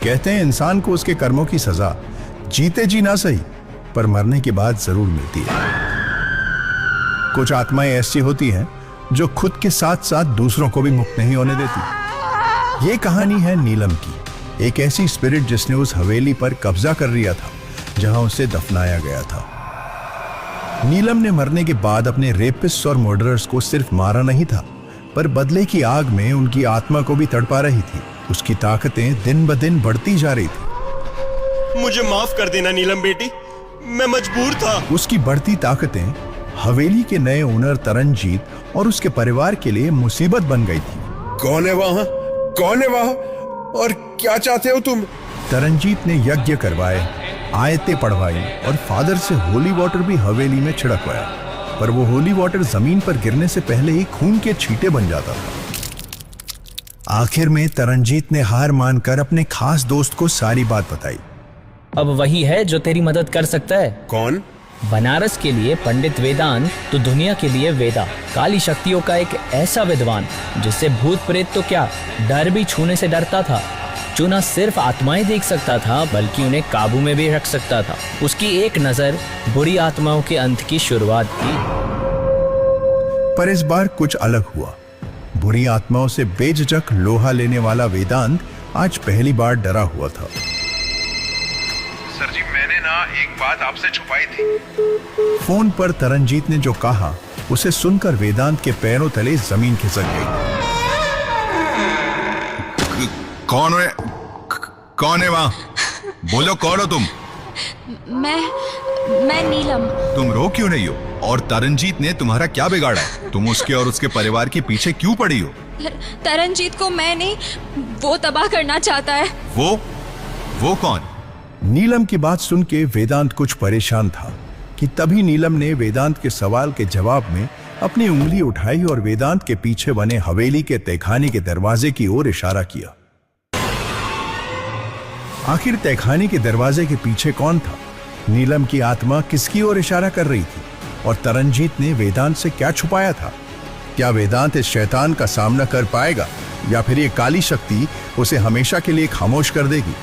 कहते हैं इंसान को उसके कर्मों की सजा जीते जी ना सही पर मरने के बाद जरूर मिलती है। कुछ आत्माएं ऐसी होती हैं जो खुद के साथ साथ दूसरों को भी मुक्त नहीं होने देती। ये कहानी है नीलम की, एक ऐसी स्पिरिट जिसने उस हवेली पर कब्जा कर लिया था जहां उसे दफनाया गया था। नीलम ने मरने के बाद अपने रेपिस्ट और मर्डरर्स को सिर्फ मारा नहीं था, पर बदले की आग में उनकी आत्मा को भी तड़पा रही थी। उसकी ताकतें दिन ब दिन बढ़ती जा रही थी। मुझे माफ कर देना नीलम बेटी, मैं मजबूर था। उसकी बढ़ती ताकतें हवेली के नए ओनर तरनजीत और उसके परिवार के लिए मुसीबत बन गई थी। कौन है वहां? कौन है वहां? और क्या चाहते हो तुम? तरनजीत ने यज्ञ करवाए, आयतें पढ़वाई और फादर से होली वाटर भी हवेली में छिड़कवाया, पर वो होली वाटर जमीन पर गिरने से पहले ही खून के छींटे बन जाता था। आखिर में तरनजीत ने हार मानकर अपने खास दोस्त को सारी बात बताई। अब वही है जो तेरी मदद कर सकता है। कौन? बनारस के लिए पंडित वेदांत तो दुनिया के लिए वेदा, काली शक्तियों का एक ऐसा विद्वान जिससे भूत प्रेत तो क्या डर भी छूने से डरता था, जो न सिर्फ आत्माएं देख सकता था बल्कि उन्हें काबू में भी रख सकता था। उसकी एक नजर बुरी आत्माओं के अंत की शुरुआत थी। पर इस बार कुछ अलग हुआ। बुरी आत्माओं से बेझिझक लोहा लेने वाला वेदांत आज पहली बार डरा हुआ था। सर जी, मैंने ना एक बात आपसे छुपाई थी। फोन पर तरनजीत ने जो कहा उसे सुनकर वेदांत के पैरों तले जमीन खिसक गई। कौन है वहां? बोलो, कौन हो तुम? मैं नीलम। तुम रो क्यों नहीं हो? और तरनजीत ने तुम्हारा क्या बिगाड़ा है? तुम उसके और उसके परिवार के पीछे क्यों पड़ी हो? तरनजीत को मैं नहीं, वो तबाह करना चाहता है। वो कौन? नीलम की बात सुन के वेदांत कुछ परेशान था कि तभी नीलम ने वेदांत के सवाल के जवाब में अपनी उंगली उठाई और वेदांत के पीछे बने हवेली के तहखाने के दरवाजे की ओर इशारा किया। आखिर तहखाने के दरवाजे के पीछे कौन था? नीलम की आत्मा किसकी ओर इशारा कर रही थी? और तरनजीत ने वेदांत से क्या छुपाया था? क्या वेदांत इस शैतान का सामना कर पाएगा या फिर ये काली शक्ति उसे हमेशा के लिए खामोश कर देगी?